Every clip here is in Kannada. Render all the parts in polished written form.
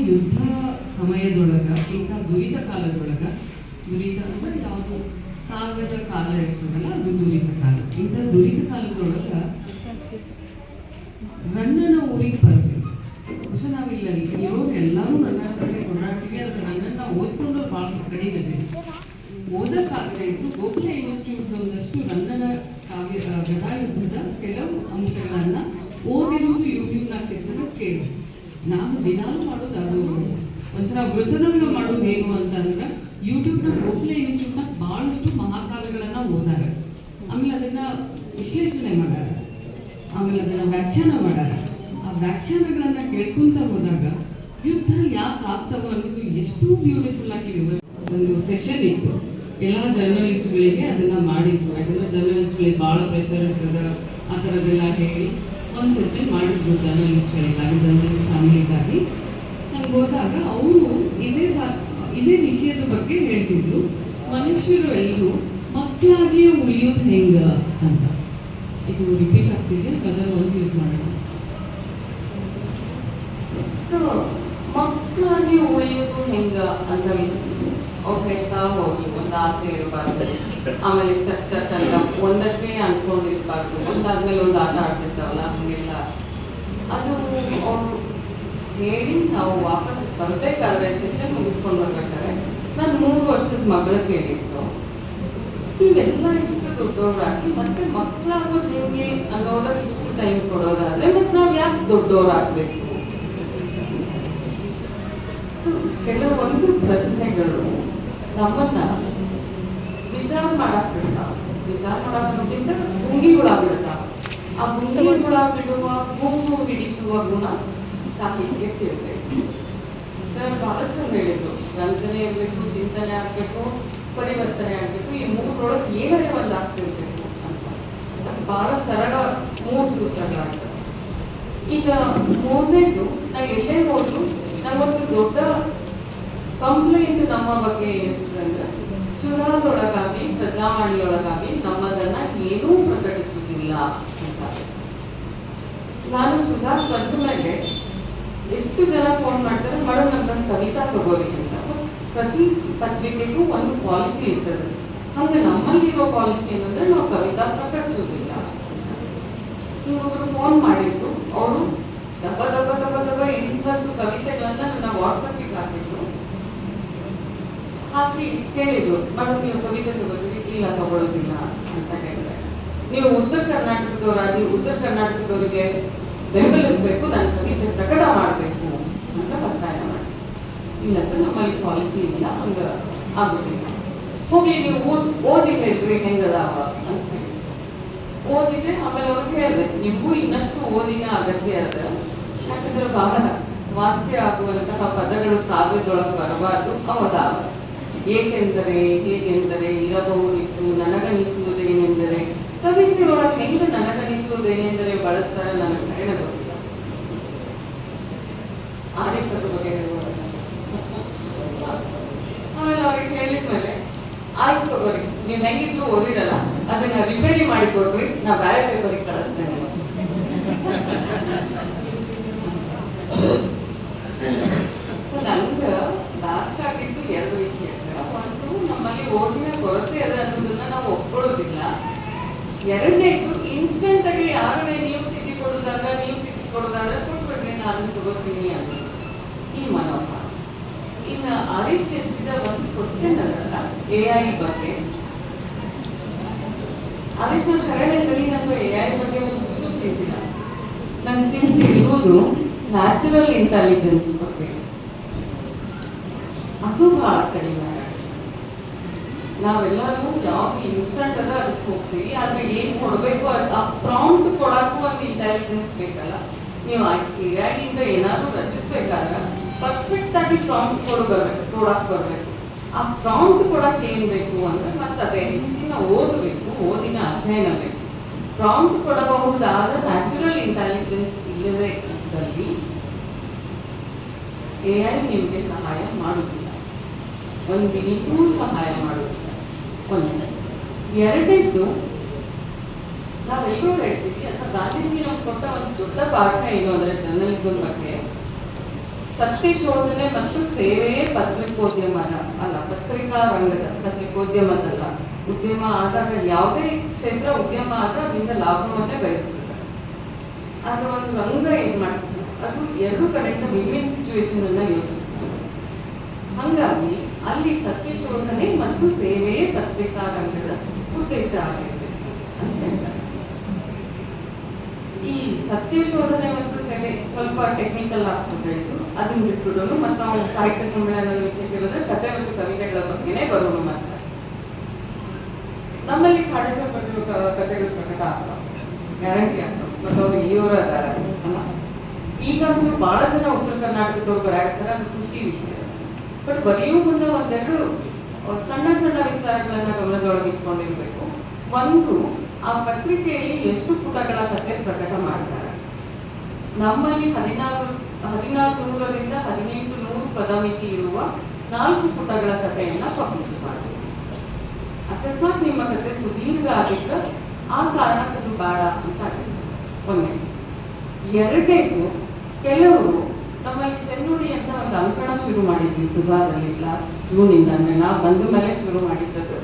ಯುದ್ಧ ಸಮಯದೊಳಗ ಇಂಥ ದುರಿತ ಕಾಲದೊಳಗ, ದುರಿತ ಅಂದ್ರೆ ಯಾವುದು ಸಾಗದ ಕಾಲ ಇರ್ತದಲ್ಲ ಅದು ದುರಿತ ಕಾಲ. ಇಂಥ ದುರಿತ ಕಾಲದೊಳಗ ನನ್ನನ ಊರಿಗೆ ಬರಬೇಕು. പക്ഷെ ನಾವಿಲ್ಲ ಇರೋರು ಎಲ್ಲರೂ ನನ್ನ ಕಡೆ ಕೊಂಡಾಡ್ತೀವಿ. ಆದರೆ ನನ್ನನ್ನು ಓದ್ಕೊಂಡು ಭಾಳ ಕಡಿಮೆ ಇದೆ. ಓದಕ್ಕಾಗದೆ ಇದ್ರು ಗೋಖಲೆ ಇನ್ಸ್ಟಿಟ್ಯೂಟ್ ಒಂದಷ್ಟು ನನ್ನನ ಕಾವ್ಯ ಗದಾಯುದ್ಧದ ಕೆಲವು ಅಂಶಗಳನ್ನು ಓದಿರುವುದು ಯೂಟ್ಯೂಬ್ನಾಗ ಸಿಗ್ತದೆ ಕೇಳಿ. ನಾನು ದಿನಾಲು ಮಾಡೋದು ಅದು ಒಂಥರ ವೃತನಂಗ ಮಾಡೋದೇನು ಅಂತಂದ್ರೆ ಯೂಟ್ಯೂಬ್ನ ಗೋಖಲೆ ಇನ್ಸ್ಟಿಟ್ಯೂಟ್ನಾಗ ಭಾಳಷ್ಟು ಮಹಾಕಾವ್ಯಗಳನ್ನು ಓದಾರ, ಆಮೇಲೆ ಅದನ್ನು ವಿಶ್ಲೇಷಣೆ ಮಾಡ್ಯಾರ, ಆಮೇಲೆ ಅದನ್ನು ವ್ಯಾಖ್ಯಾನ ಮಾಡ್ಯಾರ. ಆ ವ್ಯಾಖ್ಯಾನಗಳನ್ನು ಕೇಳ್ಕೊಂತ ಹೋದಾಗ ಯುದ್ಧ ಯಾಕೆ ಆಗ್ತವ ಅನ್ನೋದು ಎಷ್ಟು ಬ್ಯೂಟಿಫುಲ್ ಆಗಿ ಒಂದು ಸೆಷನ್ ಇತ್ತು. ಎಲ್ಲ ಜರ್ನಲಿಸ್ಟ್ಗಳಿಗೆ ಅದನ್ನು ಮಾಡಿದ್ರು. ಯಾಕಂದರೆ ಜರ್ನಲಿಸ್ಟ್ಗಳಿಗೆ ಭಾಳ ಪ್ರೆಷರ್ ಇರ್ತದೆ, ಆ ಥರದ್ದೆಲ್ಲ ಹೇಳಿ ಒಂದು ಸೆಷನ್ ಮಾಡಿದ್ರು ಜರ್ನಲಿಸ್ಟ್ಗಳಿಗಾಗಿ, ಜರ್ನಲಿಸ್ಟ್ ಫ್ಯಾಮಿಲಿಗಾಗಿ. ಹಂಗೆ ಹೋದಾಗ ಅವರು ಇದೇ ವಿಷಯದ ಬಗ್ಗೆ ಹೇಳ್ತಿದ್ರು. ಮನುಷ್ಯರು ಎಲ್ಲರೂ ಮಕ್ಕಳಾಗಿಯೇ ಉಳಿಯೋದು ಹೆಂಗೆ ಅಂತ. ಇದು ರಿಪೀಟ್ ಆಗ್ತಿದೆ, ಅದನ್ನು ಒಂದು ಯೂಸ್ ಮಾಡೋಣ. ಸೊ ಮಕ್ಕಳಾಗಿ ಉಳಿಯೋದು ಹೆಂಗೆ ಅಂತ ಅವ್ರು ಹೇಳ್ತಾ ಹೋದ್ರು. ಒಂದು ಆಸೆ ಇರಬಾರ್ದು, ಆಮೇಲೆ ಚಕ್ ಅಂತ ಒಂದಕ್ಕೆ ಅನ್ಕೊಂಡಿರ್ಬಾರ್ದು, ಒಂದಾದ್ಮೇಲೆ ಒಂದು ಆಟ ಆಡ್ತಿರ್ತಾವಲ್ಲ ಹಂಗೆಲ್ಲ. ಅದು ಅವರು ಹೇಳಿ ನಾವು ವಾಪಸ್ ಬರಬೇಕಾದ್ರೆ ಸೆಷನ್ ಮುಗಿಸ್ಕೊಂಡು ಬರ್ಬೇಕಾದ್ರೆ ನಾನು 3 ವರ್ಷದ ಮಗಳ ಕೇಳಿತ್ತು, ನೀವೆಲ್ಲ ಇಷ್ಟು ದೊಡ್ಡವರಾಗಿ ಮತ್ತೆ ಮಕ್ಕಳಾಗೋದು ಹೆಂಗೆ ಅನ್ನೋದಕ್ಕೆ ಇಷ್ಟು ಟೈಮ್ ಕೊಡೋದಾದ್ರೆ ಮತ್ತೆ ನಾವು ಯಾಕೆ ದೊಡ್ಡವರಾಗಬೇಕು? ಸೊ ಕೆಲವೊಂದು ಪ್ರಶ್ನೆಗಳು ನಮ್ಮನ್ನ ವಿಚಾರ ಮಾಡಕ್ ಬಿಡ್ತಾವ. ವಿಚಾರ ಮಾಡೋದಕ್ಕಿಂತ ಗುಂಗಿಗಳಾಗ್ಬಿಡ್ತಾವ. ಆ ಗುಂಗಿಗಳಾಗ್ಬಿಡುವ ಗುಂಪು ಹಿಡಿಸುವ ಗುಣ ಸಾಹಿತ್ಯಕ್ಕೆ ಇರಬೇಕು. ಸರ್ ಬಹಳ ಚಂದ ಹೇಳಿದ್ರು, ರಂಜನೆ ಇರಬೇಕು, ಚಿಂತನೆ ಆಗ್ಬೇಕು, ಪರಿವರ್ತನೆ ಆಗ್ಬೇಕು, ಈ 3ರೊಳಗೆ ಏನಾರೇ ಒಂದು ಆಗ್ತಿರ್ಬೇಕು ಅಂತ. ಅದು ಬಹಳ ಸರಳ 3 ಸೂತ್ರಗಳಾಗ್ತದೆ. ಈಗ 3ನೇದು ನಾ ಎಲ್ಲೇ ಹೋದ್ರು ನಾವೊಂದು ದೊಡ್ಡ ಕಂಪ್ಲೇಂಟ್ ನಮ್ಮ ಬಗ್ಗೆ ಏನಿರ್ತದೆ ಅಂದ್ರೆ ಸುಧಾದೊಳಗಾಗಿ ಪ್ರಜಾವಾಣಿಯೊಳಗಾಗಿ ನಮ್ಮದನ್ನ ಏನೂ ಪ್ರಕಟಿಸುವುದಿಲ್ಲ ಅಂತ. ನಾನು ಸುಧಾ ಬಂದ ಮೇಲೆ ಎಷ್ಟು ಜನ ಫೋನ್ ಮಾಡ್ತಾರೆ, ಮೇಡಮ್ ನಮ್ದೊಂದು ಕವಿತಾ ತಗೋರಿ ಅಂತ. ಪ್ರತಿ ಪತ್ರಿಕೆಗೂ ಒಂದು ಪಾಲಿಸಿ ಇರ್ತದೆ. ಹಂಗೆ ನಮ್ಮಲ್ಲಿರೋ ಪಾಲಿಸಿ ಏನಂದ್ರೆ ನಾವು ಕವಿತಾ ಪ್ರಕಟಿಸೋದಿಲ್ಲ. ಹಿಂಗೊಬ್ರು ಫೋನ್ ಮಾಡಿದ್ರು, ಅವರು ದಬ್ಬ ದಬ್ಬ ದಬ್ಬ ದಬ್ಬ 8 ಕವಿತೆಗಳನ್ನ ನನ್ನ ವಾಟ್ಸಪ್ಪಿಗೆ ಹಾಕಿದ್ರು. ಹಾಕಿ ಕೇಳಿದ್ರು, ಮೇಡಮ್ ನೀವು ಕವಿತೆ ತಗೋತೀವಿ? ಇಲ್ಲ ತಗೊಳ್ಳೋದಿಲ್ಲ ಅಂತ ಹೇಳಿದೆ. ನೀವು ಉತ್ತರ ಕರ್ನಾಟಕದವರಾಗಿ ಉತ್ತರ ಕರ್ನಾಟಕದವರಿಗೆ ಬೆಂಬಲಿಸಬೇಕು, ನನ್ನ ಕವಿತೆ ಪ್ರಕಟ ಮಾಡಬೇಕು ಅಂತ ಒತ್ತಾಯ ಮಾಡಿ. ಇಲ್ಲ ಸರ್ ನಮ್ಮಲ್ಲಿ ಪಾಲಿಸಿ ಇಲ್ಲ, ಹಂಗ ಆಗುದಿಲ್ಲ. ಹೋಗಿ ನೀವು ಓದಿ ಹೇಳ್ರಿ ಹೆಂಗದಾವ ಅಂತ ಹೇಳಿ ಓದಿದೆ. ಆಮೇಲೆ ಅವ್ರಿಗೆ ಹೇಳಿದೆ, ನಿಮಗೂ ಇನ್ನಷ್ಟು ಓದಿನ ಅಗತ್ಯ ಅದ, ಯಾಕಂದ್ರೆ ಬಹಳ ವಾಚ್ಯ ಆಗುವಂತಹ ಪದಗಳು ಕಾವ್ಯದೊಳಗೆ ಬರಬಾರ್ದು, ಅವದಾವ. ಏಕೆಂದರೆ ಹೇಗೆಂದರೆ ಇರಬಹುದಿತ್ತು, ನನಗನಿಸುವುದೇನೆಂದರೆ. ಕವಿತೆಯೊಳಗೆ ಹೆಂಗೆ ನನಗನಿಸುವುದೇನೆಂದರೆ ಬಳಸ್ತಾರೆ ನನಗೆ ಸರಿಯಾಗಿ ಗೊತ್ತಿಲ್ಲ. ಆರೀಫರ ಬಗ್ಗೆ ಹೇಳುವಾಗ ಆಮೇಲೆ ಅವ್ರಿಗೆ ಹೇಳಿದ್ಮೇಲೆ ಆಯ್ತು ತಗೋರಿ, ನೀವು ಹೆಂಗಿದ್ರು ಓದಿರಲ್ಲ, ಅದನ್ನ ರಿಪೇರಿ ಮಾಡಿಕೊಡ್ರಿ, ನಾ ಬೇರೆ ಪೇಪರಿಗೆ ಕಳಿಸ್ತೇನೆ. ಸೊ ನಂಗೆ ಲಾಸ್ಟ್ ಆಗಿದ್ದು 2 ವಿಷಯ. ಒಂದು, ನಮ್ಮಲ್ಲಿ ಓದಿನ ಕೊರತೆ ಅದ ಅನ್ನೋದನ್ನ ನಾವು ಒಪ್ಕೊಳ್ಳೋದಿಲ್ಲ. 2ನೇದು, ಇನ್ಸ್ಟೆಂಟ್ ಆಗಿ ಯಾರನ್ನೇ ನೀವು ತಿದ್ದಿ ಕೊಡೋದಾದ್ರೆ ಕೊಟ್ಬಿಡ್ರಿ, ನಾನು ತಗೋತೀನಿ ಅನ್ನೋದು ಈ ಮನೋಭಾವ. ಇನ್ನು ಆರೀಫ್ ಎತ್ತಿದ ಒಂದು ಕ್ವಶನ್ ಅದಲ್ಲ AI ಬಗ್ಗೆ. ಆರೀಫ್ ನಾನು ಕರೆ ಹೇಳ್ತೀನಿ, ನಂದು AI ಬಗ್ಗೆ ಒಂದು ಚಿಂತಿಲ್ಲ. ನನ್ನ ಚಿಂತೆ ಇರುವುದು ನ್ಯಾಚುರಲ್ ಇಂಟೆಲಿಜೆನ್ಸ್ ಬಗ್ಗೆ. ಅದು ಬಹಳ ಕಡಿಮೆ. ನಾವೆಲ್ಲರೂ ಯಾವ್ದು ಇನ್ಸ್ಟಂಟ್ ಅದ ಅದಕ್ಕೆ ಹೋಗ್ತೀವಿ, ಆದ್ರೆ ಏನ್ ಕೊಡ್ಬೇಕು ಆ ಪ್ರಾಂಪ್ಟ್ ಕೊಡಕ್ಕೂ ಒಂದು ಇಂಟೆಲಿಜೆನ್ಸ್ ಬೇಕಲ್ಲ. ನೀವು AI ಏನಾದ್ರು ರಚಿಸ್ಬೇಕಾದ್ರೆ ಪರ್ಫೆಕ್ಟ್ ಆಗಿ ಪ್ರಾಂಪ್ಟ್ ಕೊಡಕ್ ಬರ್ಬೇಕು. ಆ ಪ್ರಾಂಪ್ಟ್ ಕೊಡಕ್ ಏನ್ ಬೇಕು ಅಂದ್ರೆ ಮತ್ತೆ ಅದೇ ಹೆಚ್ಚಿನ ಓದಬೇಕು, ಓದಿನ ಅಧ್ಯಯನ ಬೇಕು. ಪ್ರಾಂಪ್ಟ್ ಕೊಡಬಹುದಾದ ನ್ಯಾಚುರಲ್ ಇಂಟೆಲಿಜೆನ್ಸ್ ಇಲ್ಲದೆ ಇದ್ದಲ್ಲಿ AI ನಿಮಗೆ ಸಹಾಯ ಮಾಡುವುದಿಲ್ಲ, ಒಂದಿನಿಗೂ ಸಹಾಯ ಮಾಡುವುದಿಲ್ಲ. 2ನೇದು, ನಾವೆಲ್ಲರೂ ಹೇಳ್ತೀವಿ, ಅಥವಾ ಗಾಂಧೀಜಿ ನಮ್ಗೆ ಕೊಟ್ಟ ಒಂದು ದೊಡ್ಡ ಪಾಠ ಏನು ಅಂದ್ರೆ ಜರ್ನಲಿಸಂ ಬಗ್ಗೆ ಸತ್ಯ ಶೋಧನೆ ಮತ್ತು ಸೇವೆಯೇ ಪತ್ರಿಕೋದ್ಯಮದ ಅಲ್ಲ, ಪತ್ರಿಕಾ ರಂಗದ ಪತ್ರಿಕೋದ್ಯಮದಲ್ಲ. ಉದ್ಯಮ ಆದಾಗ ಯಾವುದೇ ಕ್ಷೇತ್ರ ಉದ್ಯಮ ಆಗ ಅದರಿಂದ ಲಾಭವನ್ನೇ ಬಯಸ್ತದೆ. ಆದ್ರೆ ಒಂದು ರಂಗ ಏನ್ ಮಾಡ್ತದೆ, ಅದು ಎರಡು ಕಡೆಯಿಂದ ವಿನ್ ಸಿಚುವೇಶನ್ ಅನ್ನ ಯೋಚಿಸ್ತದೆ. ಹಂಗಾಗಿ ಅಲ್ಲಿ ಸತ್ಯ ಶೋಧನೆ ಮತ್ತು ಸೇವೆಯೇ ಪತ್ರಿಕಾ ರಂಗದ ಉದ್ದೇಶ ಆಗಿರ್ಬೇಕು ಅಂತ ಹೇಳ್ತಾರೆ. ಈ ಸತ್ಯ ಶೋಧನೆ ಮತ್ತು ಸೇವೆ ಸ್ವಲ್ಪ ಟೆಕ್ನಿಕಲ್ ಆಗ್ತದೆ, ಇದು ಅದನ್ನ ಬಿಟ್ಬಿಡೋನು. ಮತ್ತು ನಾವು ಸಾಹಿತ್ಯ ಸಮ್ಮೇಳನದ ವಿಷಯಕ್ಕೆ ಬಂದ್ರೆ ಕಥೆ ಮತ್ತು ಕವಿತೆಗಳ ಬಗ್ಗೆನೇ ಬರೋನು. ಮಾತ್ರ ನಮ್ಮಲ್ಲಿ ಕಾಣಿಸಲ್ಪಟ್ಟಿರೋ ಕಥೆಗಳು ಪ್ರಕಟ ಆಗ್ತಾವೆ, ಗ್ಯಾರಂಟಿ ಆಗ್ತಾವೆ. ಮತ್ತು ಅವ್ರು ಇಲ್ಲಿಯವರು ಅದಾರ ಅಲ್ಲ. ಈಗಂತೂ ಬಹಳ ಜನ ಉತ್ತರ ಕರ್ನಾಟಕದವ್ರು ಬರಾಕತ್ತಾರ, ಅದು ಖುಷಿ ವಿಚಾರ. ಬಟ್ ಬರೆಯೂ ಮುಂದೆ ಒಂದೆರಡು ಸಣ್ಣ ಸಣ್ಣ ವಿಚಾರಗಳನ್ನ ಗಮನದೊಳಗೆ ಇಟ್ಕೊಂಡಿರ್ಬೇಕು. ಒಂದು, ಆ ಪತ್ರಿಕೆಯಲ್ಲಿ ಎಷ್ಟು ಪುಟಗಳ ಕಥೆ ಪ್ರಕಟ ಮಾಡ್ತಾರೆ. ನಮ್ಮಲ್ಲಿ 1400ರಿಂದ 1800 ಪದ ಮಿತಿ ಇರುವ 4 ಪುಟಗಳ ಕಥೆಯನ್ನ ಪಬ್ಲಿಷ್ ಮಾಡ್ತೀವಿ. ಅಕಸ್ಮಾತ್ ನಿಮ್ಮ ಕಥೆ ಸುದೀರ್ಘ ಆಗಿದ್ರೆ ಆ ಕಾರಣಕ್ಕದು ಬೇಡ ಅಂತ ಆಗುತ್ತೆ. ಒಂದೇ. ಎರಡನೇದು, ಕೆಲವರು ನಮ್ಮಲ್ಲಿ ಚೆನ್ನುಡಿ ಅಂತ ಒಂದು ಅಂಕಣ ಶುರು ಮಾಡಿದ್ವಿ ಸುಧಾದಲ್ಲಿ ಲಾಸ್ಟ್ ಜೂನಿಂದ. ಅಂದ್ರೆ ನಾವು ಬಂದ ಮೇಲೆ ಶುರು ಮಾಡಿದ್ದದು.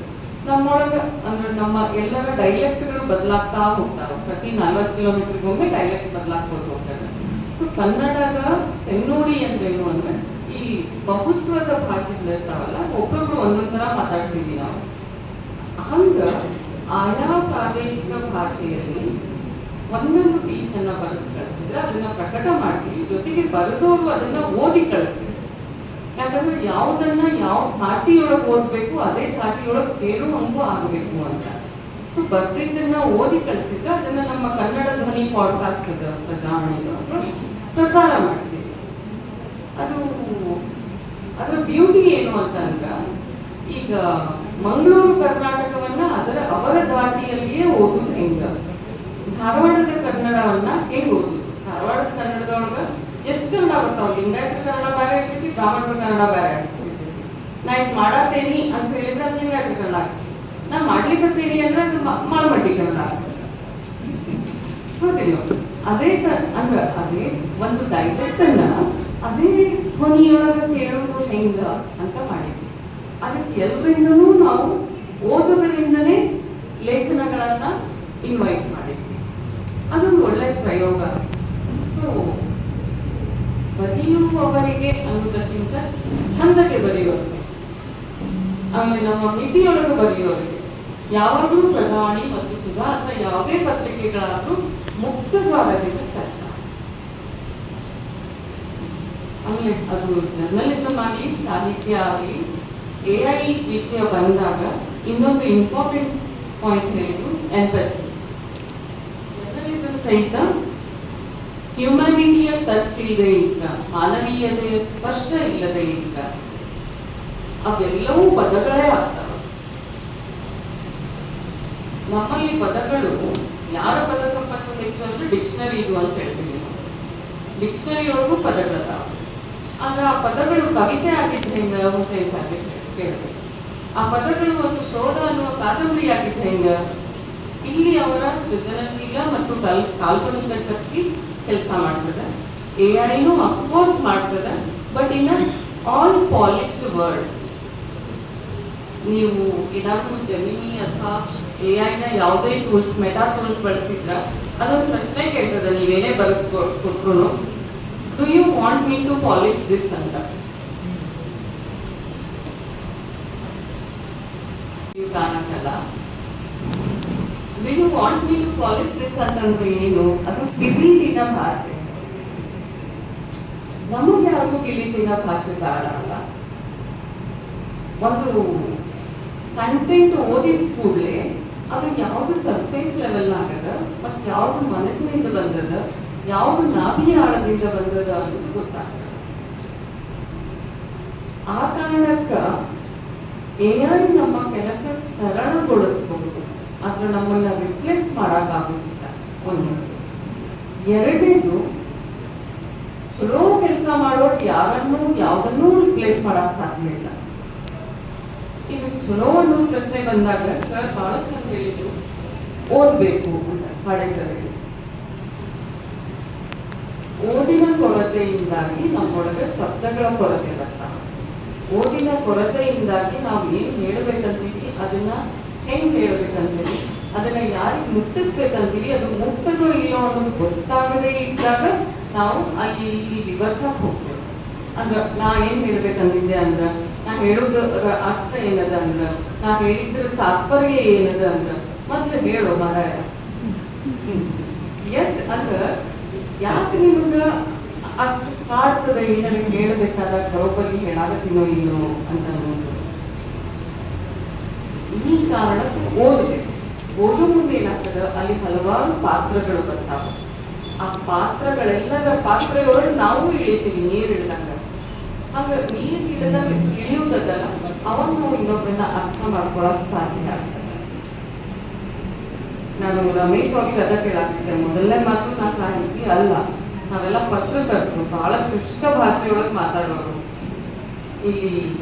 ನಮ್ಮೊಳಗ ಅಂದ್ರೆ ನಮ್ಮ ಎಲ್ಲರ ಡೈಲೆಕ್ಟ್ಗಳು ಬದಲಾಗ್ತಾ ಹೋಗ್ತಾವೆ. ಪ್ರತಿ 40 ಕಿಲೋಮೀಟರ್ಗೊಮ್ಮೆ ಡೈಲೆಕ್ಟ್ ಬದಲಾಗ್ಬೋದು ಹೋಗ್ತದೆ. ಸೊ ಕನ್ನಡದ ಚೆನ್ನುಡಿ ಅಂದ್ರೇನು ಅಂದ್ರೆ ಈ ಬಹುತ್ವದ ಭಾಷೆಗಳಿರ್ತಾವಲ್ಲ, ಒಬ್ಬೊಬ್ರು ಒಂದೊಂದ್ ತರ ಮಾತಾಡ್ತೀವಿ ನಾವು. ಹಂಗ ಆಯಾ ಪ್ರಾದೇಶಿಕ ಭಾಷೆಯಲ್ಲಿ ಒಂದೊಂದು ಪೀಸನ್ನ ಬರೆದು ಕಳಿಸಿದ್ರೆ ಅದನ್ನ ಪ್ರಕಟ ಮಾಡ್ತೀವಿ. ಜೊತೆಗೆ ಬರೆದವರು ಅದನ್ನ ಓದಿ ಕಳಿಸ್ತೀವಿ. ಯಾಕಂದ್ರೆ ಯಾವುದನ್ನ ಯಾವ ಧಾಟಿಯೊಳಗೆ ಓದ್ಬೇಕು ಅದೇ ಧಾಟಿಯೊಳಗೆ ಕೇಳುವಂಗೂ ಆಗಬೇಕು ಅಂತ. ಸೊ ಬರ್ದಿದ್ದನ್ನ ಓದಿ ಕಳಿಸಿದ್ರೆ ಅದನ್ನ ನಮ್ಮ ಕನ್ನಡ ಧ್ವನಿ ಪಾಡ್ಕಾಸ್ಟ್ ಅದ ಪ್ರಜಾವಾಣಿದು ಪ್ರಸಾರ ಮಾಡ್ತೀವಿ. ಅದು ಅದರ ಬ್ಯೂಟಿ ಏನು ಅಂತಂದ್ರ, ಈಗ ಮಂಗಳೂರು ಕರ್ನಾಟಕವನ್ನ ಅವರ ಧಾಟಿಯಲ್ಲಿಯೇ ಓದುದು ಹೆಂಗ, ಧಾರವಾಡದ ಕನ್ನಡವನ್ನ ಹೆಂಗ್ ಓದುದು. ಧಾರವಾಡದ ಕನ್ನಡದೊಳಗ ಎಷ್ಟು ಕನ್ನಡ ಬರ್ತಾವ, ಲಿಂಗಾಯತರ ಕನ್ನಡ ಬೇರೆ ಇರ್ತೈತಿ, ಬ್ರಾಹ್ಮಣರ ಕನ್ನಡ ಬೇರೆ ಇರ್ತೈತಿ. ನಾ ಈಗ ಮಾಡತ್ತೇನಿ ಅಂತ ಹೇಳಿದ್ರೆ ಅದು ಲಿಂಗಾಯತರ ಕನ್ನಡ ಆಗ್ತದೆ. ನಾ ಮಾಡ್ಲಿಕ್ಕತ್ತೇನಿ ಅಂದ್ರೆ ಅದು ಮಾಳಮಡ್ಡಿ ಕನ್ನಡ ಆಗ್ತದೆ. ಹೌದಿಲ್ಲ? ಅದೇ ಅಂದ್ರೆ ಅದೇ ಒಂದು ಡೈಲೆಕ್ಟ್ ಅನ್ನ ಅದೇ ಧ್ವನಿಯೊಳಗ ಕೇಳೋದು ಹೆಂಗ ಅಂತ ಮಾಡಿದ್ವಿ. ಅದಕ್ಕೆ ಎಲ್ಲರಿಂದನೂ ನಾವು ಓದುಗರಿಂದನೇ ಲೇಖನಗಳನ್ನ ಇನ್ವೈಟ್ ಮಾಡಿದ್ವಿ. ಅದೊಂದು ಒಳ್ಳೆ ಪ್ರಯೋಗ. ಸೊ ಬರೆಯುವವರಿಗೆ ಅನ್ನೋದಕ್ಕಿಂತ ಚಂದಗೆ ಬರೆಯುವವರಿಗೆ, ಆಮೇಲೆ ನಮ್ಮ ಮಿತಿಯೊಳಗೆ ಬರೆಯುವವರಿಗೆ ಯಾವಾಗಲೂ ಪ್ರಜಾವಾಣಿ ಮತ್ತು ಸುಧಾ ಅಥವಾ ಯಾವುದೇ ಪತ್ರಿಕೆಗಳಾದ್ರೂ ಮುಕ್ತ ದ್ವಾರದಿಂದ ಕಷ್ಟ. ಆಮೇಲೆ ಅದು ಜರ್ನಲಿಸಮ್ ಆಗಲಿ ಸಾಹಿತ್ಯ ಆಗಲಿ AI ವಿಷಯ ಬಂದಾಗ ಇನ್ನೊಂದು ಇಂಪಾರ್ಟೆಂಟ್ ಪಾಯಿಂಟ್ ಹೇಳಿದ್ರು, ಎಂಪಥಿ. ಜರ್ನಲಿಸಮ್ ಸಹಿತ ಹ್ಯುಮ್ಯಾನಿಟಿಯ ಟಚ್ ಇಲ್ಲದೆ ಇದ್ರ, ಮಾನವೀಯತೆಯ ಸ್ಪರ್ಶ ಇಲ್ಲದೆ ಇದ್ರ ಅವೆಲ್ಲವೂ ಪದಗಳೇ ಆಗ್ತವೆ. ನಮ್ಮಲ್ಲಿ ಪದಗಳು ಯಾರ ಪದ ಸಂಪತ್ತು ಹೆಚ್ಚು ಅಂದ್ರೆ ಡಿಕ್ಷನರಿ ಇದು ಅಂತ ಹೇಳ್ತೀವಿ. ಡಿಕ್ಷನರಿ ಒಳಗೂ ಪದಗಳದಾವ. ಆದ್ರೆ ಆ ಪದಗಳು ಕವಿತೆ ಆಗಿದ್ರೆ ಹೆಂಗ, ಹುಸೇನ್ ಸಾಹಿತ್ಯ ಕೇಳಿದೆ. ಆ ಪದಗಳು ಒಂದು ಶೋಧ ಅನ್ನುವ ಕಾದಂಬರಿ ಆಗಿದ್ರೆ ಹೆಂಗ. ಇಲ್ಲಿ ಅವರ ಸೃಜನಶೀಲ ಮತ್ತು ಕಾಲ್ಪನಿಕ ಶಕ್ತಿ ಕೆಲಸ ಮಾಡ್ತದೆ. AI ಅಫ್ಕೋರ್ಸ್ ಮಾಡ್ತದೆ, but in all polished word. ನೀವು ಏನಾದ್ರು ಜೆಮಿನಿ ಅಥವಾ AI ಯಾವುದೇ ಟೂಲ್ಸ್, ಮೆಟಾ ಟೂಲ್ಸ್ ಬಳಸಿದ್ರ ಅದೊಂದು ಪ್ರಶ್ನೆ ಕೇಳ್ತದೆ. ನೀವೇನೇ ಬರೆದು ಕೊಟ್ರು, do you want me to polish this ಅಂತ. ಕಾರಣಕ್ಕಲ್ಲ. Do you want me to polish this ಅಂತಂದ್ರೆ ಏನು? ಅದು ಕಿರೀಟಿನ ಭಾಷೆ. ನಮಗೆ ಯಾರಿಗೂ ಕಿರೀಟಿನ ಭಾಷೆ ಬೇಡ ಅಲ್ಲ. ಒಂದು ಕಂಟೆಂಟ್ ಓದಿದ ಕೂಡಲೇ ಅದು ಯಾವುದು ಸರ್ಫೇಸ್ ಲೆವೆಲ್ ಆಗದ ಮತ್ತು ಯಾವುದು ಮನಸ್ಸಿನಿಂದ ಬಂದದ, ಯಾವುದು ನಾಭಿಯ ಆಳದಿಂದ ಬಂದದ ಅನ್ನೋದು ಗೊತ್ತಾಗ್ತದೆ. ಆ ಕಾರಣಕ್ಕ AI ನಮ್ಮ ಕೆಲಸ ಸರಳಗೊಳಿಸಬಹುದು, ಆದ್ರೆ ನಮ್ಮನ್ನ ರಿಪ್ಲೇಸ್ ಮಾಡಕ್ಕಾಗುತ್ತಿಲ್ಲ. ಒಂದನೇದು. ಎರಡನೇದು, ಚಲೋ ಕೆಲಸ ಮಾಡೋರು ಯಾರನ್ನೂ ಯಾವುದನ್ನೂ ರಿಪ್ಲೇಸ್ ಮಾಡಕ್ ಸಾಧ್ಯ ಇಲ್ಲ. ಇದು ಚಲೋ ಅನ್ನೋ ಪ್ರಶ್ನೆ ಬಂದಾಗ ಸರ್ ಬಹಳ ಚಂದ ಹೇಳಿದ್ರು, ಓದ್ಬೇಕು ಅಂತ. ಹಾಡೆ ಸರ್ ಓದಿನ ಕೊರತೆಯಿಂದಾಗಿ ನಮ್ಮೊಳಗೆ ಶಬ್ದಗಳ ಕೊರತೆ ಬರ್ತಾವ. ಓದಿನ ಕೊರತೆಯಿಂದಾಗಿ ನಾವು ಏನ್ ಹೇಳ್ಬೇಕಂತೀವಿ ಅದನ್ನ ಹೆಂಗ್ ಹೇಳ್ಬೇಕಂತೀವಿ, ಅದನ್ನ ಯಾರಿಗೆ ಮುಟ್ಟಿಸ್ಬೇಕಂತೀವಿ, ಅದು ಮುಟ್ತದೋ ಇಲ್ಲೋ ಅನ್ನೋದು ಗೊತ್ತಾಗದೇ ಇದ್ದಾಗ ನಾವು ಅಲ್ಲಿ ಇಲ್ಲಿ ವಿವರ್ಸಕ್ ಹೋಗ್ತೇವೆ. ಅಂದ್ರ ನಾ ಏನ್ ಹೇಳ್ಬೇಕಂತಿದ್ದೆ ಅಂದ್ರ, ನಾ ಹೇಳುವುದರ ಅರ್ಥ ಏನದ ಅಂದ್ರ, ನಾ ಹೇಳಿದ್ರ ತಾತ್ಪರ್ಯ ಏನದ ಅಂದ್ರ ಮೊದ್ಲು ಹೇಳೋ ಮಾರಾಯ. ಎಸ್ ಅಂದ್ರ ಯಾಕೆ ನಿಮಗ ಅಷ್ಟು ಕಾಡ್ತದೆ ಏನಾದ್ರು ಹೇಳಬೇಕಾದಾಗ ಬರೋಬ್ಬರಿ ಹೇಳಾಗತ್ತೀನೋ ಇಲ್ಲೋ ಅಂತ ಅನ್ನೋದು. ಈ ಕಾರಣಕ್ಕೆ ಓದ್ಬೇಕು. ಓದೋ ಮುಂದೆ ಏನಾಗ್ತದ, ಅಲ್ಲಿ ಹಲವಾರು ಪಾತ್ರಗಳು ಬರ್ತಾವ. ಆ ಪಾತ್ರಗಳೆಲ್ಲರ ಪಾತ್ರದೊಳಗೆ ನಾವು ಇಳಿತೀವಿ ನೀರ್ ಇಳಿದಂಗ. ಹಾಗ ನೀರ್ ಇಳಿದಾಗ ಇಳಿಯುವುದಲ್ಲ, ಅವಾಗ ನಾವು ಇನ್ನೊಬ್ಬರನ್ನ ಅರ್ಥ ಮಾಡ್ಕೊಳಕ್ ಸಾಧ್ಯ ಆಗ್ತದೆ. ನಾನು ರಮೇಶ್ ಅವ್ರಿಗೆ ಅದ ಕೇಳಾಗ್ತಿದ್ದೆ, ಮೊದಲನೇ ಮಾತು ನಾ ಸಾಹಿತಿ ಅಲ್ಲ, ನಾವೆಲ್ಲ ಪತ್ರಕರ್ತರು, ಬಹಳ ಶುಷ್ಕ ಭಾಷೆಯೊಳಗೆ ಮಾತಾಡೋರು. ಇಲ್ಲಿ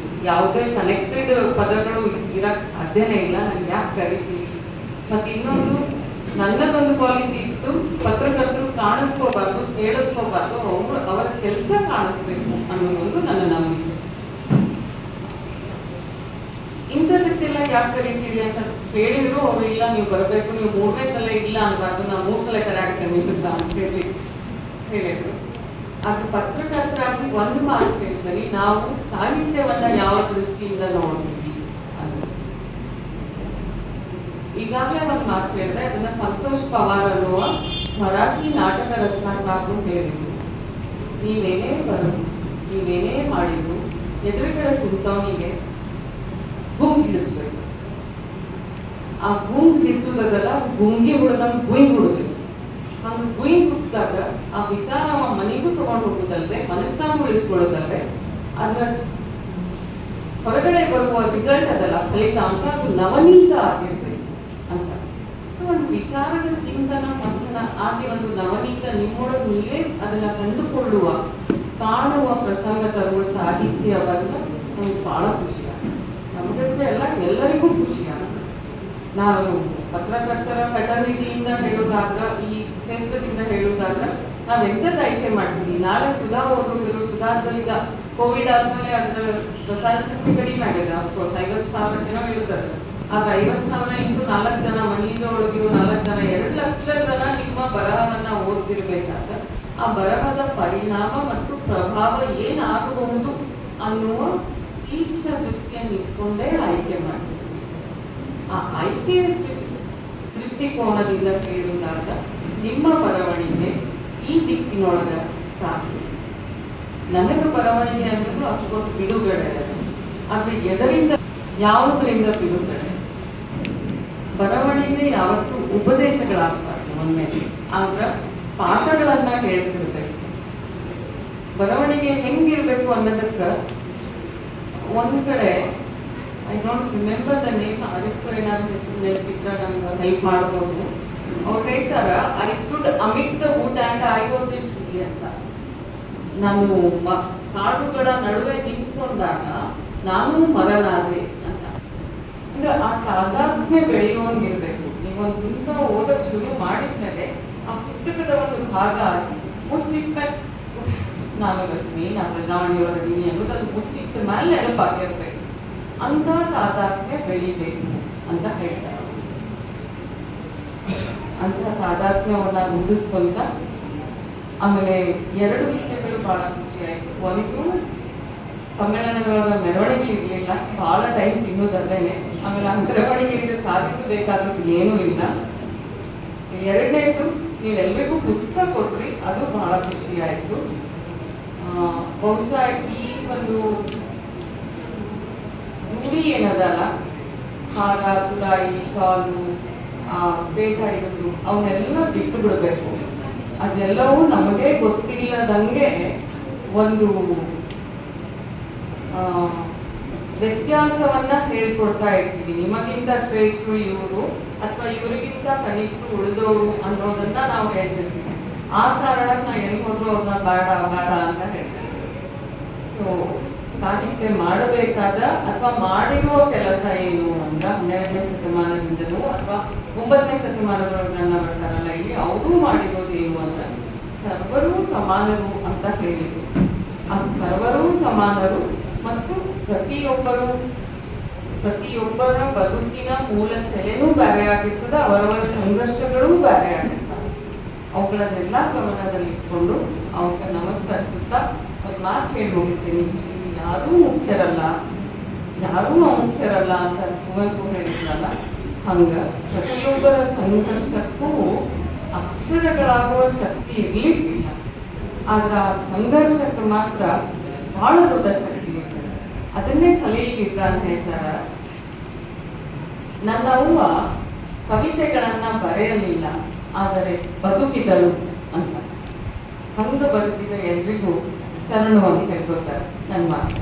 ಯಾವುದೇ ಕನೆಕ್ಟೆಡ್ ಪದಗಳು ಇರಕ್ ಸಾಧ್ಯನೇ ಇಲ್ಲ. ನಂಗೆ ಯಾಕೆ ಕರಿತೀವಿ? ಮತ್ತೆ ಇನ್ನೊಂದು, ನನ್ನದೊಂದು ಪಾಲಿಸಿ ಇತ್ತು, ಪತ್ರಕರ್ತರು ಕಾಣಿಸ್ಕೋಬಾರ್ದು, ಕೇಳಿಸ್ಕೋಬಾರ್ದು, ಅವರ ಕೆಲಸ ಕಾಣಿಸ್ಬೇಕು ಅನ್ನೋದೊಂದು ನನ್ನ ನಂಬಿಕೆ. ಇಂಥದಕ್ಕೆಲ್ಲ ಯಾಕೆ ಕರಿತೀವಿ ಅಂತ ಕೇಳಿದ್ರು ಅವ್ರು, ಇಲ್ಲ ನೀವು ಬರಬೇಕು, ನೀವು 3ನೇ ಸಲ ಇಲ್ಲ ಅನ್ಬಾರ್ದು, ನಾ 3 ಸಲ ಕರೆಯಾಗ್ತೇನೆ ನಿಮ್ಮಿಂದ ಅಂತ ಹೇಳಿದ್ರು. ಅದು ಪತ್ರಕರ್ತರಾಗಿ ಒಂದು ಮಾತು ಹೇಳ್ತೀನಿ, ನಾವು ಸಾಹಿತ್ಯವನ್ನ ಯಾವ ದೃಷ್ಟಿಯಿಂದ ನೋಡ್ತೀವಿ ಅಂತ. ಈಗಾಗಲೇ ಒಂದು ಮಾತು ಹೇಳಿದೆ, ಅದನ್ನ ಸಂತೋಷ್ ಪವಾರ್ ಅನ್ನುವ ಮರಾಠಿ ನಾಟಕ ರಚನಾಕಾರರು ಹೇಳಿದ್ರು. ನೀವೇನೇ ಬರೋದು, ನೀವೇನೇ ಮಾಡಿದ್ರು, ಎದುರುಗಡೆ ಕುಂತವನಿಗೆ ಗುಂಗ್ ಹಿಡಿಸ್ಬೇಕು. ಆ ಗುಂಗ್ ಹಿಡಿಸುವುದಲ್ಲ, ಗುಂಗಿ ಹುಡುಗಂಗ್ ಗುಯ್ ಹುಡುಗಬೇಕು. ಹಂಗ ಗುಯ್ ಹುಟ್ಟಿದಾಗ ಆ ವಿಚಾರ ಮನೆಗೂ ತಗೊಂಡು ಹೋಗುದಲ್ದೆ, ಮನಸ್ಸಾಗೂ ಉಳಿಸ್ಕೊಳ್ಳೋದಲ್ದೆ, ಅದ್ರ ಹೊರಗಡೆ ಬರುವ ರಿಸಲ್ಟ್ ಅದಲ್ಲ, ಫಲಿತಾಂಶ ಅದು ನವನೀತ ಆಗಿರ್ಬೇಕು ಅಂತ. ಸೊ ಒಂದು ವಿಚಾರದ ಚಿಂತನ ಮಂಥನ ಆಗಿ ಒಂದು ನವನೀತ ನಿಮ್ಮೊಳಗೆ ನೀವೇ ಅದನ್ನ ಕಂಡುಕೊಳ್ಳುವ ಕಾಣುವ ಪ್ರಸಂಗ ತರುವ ಸಾಹಿತ್ಯವನ್ನ ನಮ್ಗೆ ಬಹಳ ಖುಷಿ ಆಗ್ತದೆ. ನಮಗಷ್ಟೇ ಅಲ್ಲ, ಎಲ್ಲರಿಗೂ ಖುಷಿ ಆಗ್ತದೆ. ನಾವು ಪತ್ರಕರ್ತರ ಫೆಟರ್ನಿಟಿಯಿಂದ ಹೇಳುವುದಾದ್ರ, ಈ ಕ್ಷೇತ್ರದಿಂದ ಹೇಳುವುದಾದ್ರ, ನಾವೆಂಥದ್ದು ಆಯ್ಕೆ ಮಾಡ್ತೀವಿ? ನಾಳೆ ಸುಧಾ ಓದುಗರು, ಸುಧಾರ್ದೀಗ ಕೋವಿಡ್ ಆದ್ಮೇಲೆ ಅದರ ಪ್ರಸಾರ ಸಂಖ್ಯೆ ಕಡಿಮೆ ಆಗಿದೆ. ಅಫ್ಕೋರ್ಸ್ 50,000 ಇರುತ್ತದೆ. ಆಗ 50,000 ಇಂಟು 4 ಜನ, ಮನೆಯಿಂದ ಒಳಗಿರೋ 4 ಜನ, 2 ಲಕ್ಷ ಜನ ನಿಮ್ಮ ಬರಹವನ್ನ ಓದ್ತಿರ್ಬೇಕಾದ್ರೆ ಆ ಬರಹದ ಪರಿಣಾಮ ಮತ್ತು ಪ್ರಭಾವ ಏನಾಗಬಹುದು ಅನ್ನುವ ತೀಕ್ಷ್ಣ ದೃಷ್ಟಿಯನ್ನು ಇಟ್ಕೊಂಡೇ ಆಯ್ಕೆ ಮಾಡ್ತೀವಿ. ಆ ಆಯ್ಕೆಯ ದೃಷ್ಟಿಕೋನದಿಂದ ಕೇಳುವುದಾದ ನಿಮ್ಮ ಬರವಣಿಗೆ ಈ ದಿಕ್ಕಿನೊಳಗ ಸಾಧ್ಯ. ನನಗೆ ಬರವಣಿಗೆ ಅನ್ನೋದು ಅಫ್ಕೋರ್ಸ್ ಬಿಡುಗಡೆ ಅದು. ಆದ್ರೆ ಎದರಿಂದ, ಯಾವುದರಿಂದ ಬಿಡುಗಡೆ? ಬರವಣಿಗೆ ಯಾವತ್ತೂ ಉಪದೇಶಗಳಾಗಬಾರ್ದು ಒಮ್ಮೆ, ಆದ್ರ ಪಾಠಗಳನ್ನ ಹೇಳ್ತಿರ್ಬೇಕು. ಬರವಣಿಗೆ ಹೆಂಗಿರ್ಬೇಕು ಅನ್ನೋದಕ್ಕ ಒಂದ್ ಕಡೆ, I don't remember the name, Aristo ಏನಾದ್ರು ಹೆಸರು ನೆನಪಿದ್ರ ನಂಗೆ ಹೆಲ್ಪ್ ಮಾಡ್ಬೋದು. ಅವ್ರು ಹೇಳ್ತಾರ, I stood amid the wood and I was in tree ಅಂತ. ನಾನು ಕಾಡುಗಳ ನಡುವೆ ನಿಂತ್ಕೊಂಡಾಗ ನಾನು ಮರನಾದೆ ಅಂತ. ಅಂದ್ರೆ ಆ ತಾದಾತ್ಮ್ಯ ಬೆಳೆಯುವಂಗಿರ್ಬೇಕು. ನೀವೊಂದು ಪುಸ್ತಕ ಓದಕ್ ಶುರು ಮಾಡಿದ್ಮೇಲೆ ಆ ಪುಸ್ತಕದ ಒಂದು ಭಾಗ ಆಗಿ ಮುಚ್ಚಿಟ್ಮೇಲೆ ನಾನು ರಶ್ಮಿ, ನಾನು ಪ್ರಜಾವಾಣಿಯೊಳಗಿನಿ ಅನ್ನೋದು ಮುಚ್ಚಿಟ್ಟ ಮೇಲೆ ನೆನಪಾಗಿರ್ಬೇಕು. ಅಂತ ತಾದಾತ್ಮ್ಯ ಬೆಳಿಬೇಕು ಅಂತ ಹೇಳ್ತಾರೆ. ಅಂತ ತಾದಾತ್ಮ್ಯವನ್ನ ರೂಢಿಸ್ಕೊಂತ, ಆಮೇಲೆ 2 ವಿಷಯಗಳು ಬಹಳ ಖುಷಿ ಆಯ್ತು. ಒಂದು, ಸಮ್ಮೇಳನಗಳ ಮೆರವಣಿಗೆ ಇರಲಿಲ್ಲ, ಬಹಳ ಟೈಮ್ ತಿನ್ನೋದಲ್ಲೇನೆ. ಆಮೇಲೆ ಆ ಮೆರವಣಿಗೆಯಿಂದ ಸಾಧಿಸಬೇಕಾದದ್ದು ಏನೂ ಇಲ್ಲ. 2ನೇದು, ನೀವೆಲ್ಲರಿಗೂ ಪುಸ್ತಕ ಕೊಟ್ರಿ, ಅದು ಬಹಳ ಖುಷಿ ಆಯ್ತು. ಬಹುಶಃ ಈ ಒಂದು ನುಡಿ ಏನದಲ್ಲ, ಹಾರ, ತುರಾಯಿ, ಶಾಲು, ಬೇಟ ಇರೋದು, ಅವನ್ನೆಲ್ಲ ಬಿಟ್ಟು ಬಿಡಬೇಕು. ಅದೆಲ್ಲವೂ ನಮಗೆ ಗೊತ್ತಿಲ್ಲದಂಗೆ ಒಂದು ವ್ಯತ್ಯಾಸವನ್ನ ಹೇಳ್ಕೊಡ್ತಾ ಇರ್ತೀವಿ. ನಿಮಗಿಂತ ಶ್ರೇಷ್ಠರು ಇವರು ಅಥವಾ ಇವರಿಗಿಂತ ಕನಿಷ್ಠ ಉಳಿದವರು ಅನ್ನೋದನ್ನ ನಾವು ಹೇಳ್ತಿರ್ತೀವಿ. ಆ ಕಾರಣಕ್ಕೆ ನಾ ಎಲ್ಲಿ ಹೋದ್ರು ಅವ್ರನ್ನ ಬೇಡ ಬೇಡ ಅಂತ ಹೇಳ್ತೇವೆ. ಸೊ ಸಾಹಿತ್ಯ ಮಾಡಬೇಕಾದ ಅಥವಾ ಮಾಡಿರುವ ಕೆಲಸ ಏನು ಅಂದ್ರೆ 12ನೇ ಶತಮಾನದಿಂದಲೂ ಅಥವಾ 9ನೇ ಶತಮಾನದೊಳಗೆ ನನ್ನ ಬರ್ತಾರಲ್ಲ, ಇಲ್ಲಿ ಅವರು ಮಾಡಿರೋದು ಏನು ಅಂದ್ರೆ ಸರ್ವರೂ ಸಮಾನರು ಅಂತ ಹೇಳಿದ್ರು. ಆ ಸರ್ವರೂ ಸಮಾನರು ಮತ್ತು ಪ್ರತಿಯೊಬ್ಬರ ಬದುಕಿನ ಮೂಲ ಸೆಲೆನೂ ಬೇರೆ ಆಗಿರ್ತದೆ, ಅವರವರ ಸಂಘರ್ಷಗಳೂ ಬೇರೆ ಆಗಿರ್ತವೆ. ಅವುಗಳನ್ನೆಲ್ಲ ಗಮನದಲ್ಲಿಟ್ಕೊಂಡು ಅವಕ್ಕೆ ನಮಸ್ಕರಿಸುತ್ತಾ ಒಂದು ಮಾತು ಹೇಳಿ ಮುಗಿಸ್ತೀನಿ. ಯಾರೂ ಮುಖ್ಯರಲ್ಲ, ಯಾರೂ ಅಮುಖ್ಯರಲ್ಲ ಅಂತ ಕುವೆಂಪು ಹೇಳಿದ್ರಲ್ಲ, ಹಂಗ ಪ್ರತಿಯೊಬ್ಬರ ಸಂಘರ್ಷಕ್ಕೂ ಅಕ್ಷರಗಳಾಗುವ ಶಕ್ತಿ ಇರ್ಲಿಕ್ಕಿಲ್ಲ, ಆದ್ರೆ ಆ ಸಂಘರ್ಷಕ್ಕೆ ಮಾತ್ರ ಬಹಳ ದೊಡ್ಡ ಶಕ್ತಿ ಇರ್ತದೆ. ಅದನ್ನೇ ಕಲಿಯಲಿಲ್ಲ ಅಂತ ಹೇಳ್ತಾರ. ನನ್ನ ಅವ್ವ ಕವಿತೆಗಳನ್ನ ಬರೆಯಲಿಲ್ಲ, ಆದರೆ ಬದುಕಿದಳು ಅಂತ. ಹಂಗ ಬದುಕಿದ ಎಲ್ರಿಗೂ ಶರಣು ಅಂತ ಹೇಳ್ಕೊತಾರೆ ನನ್ನ ಮಾತು.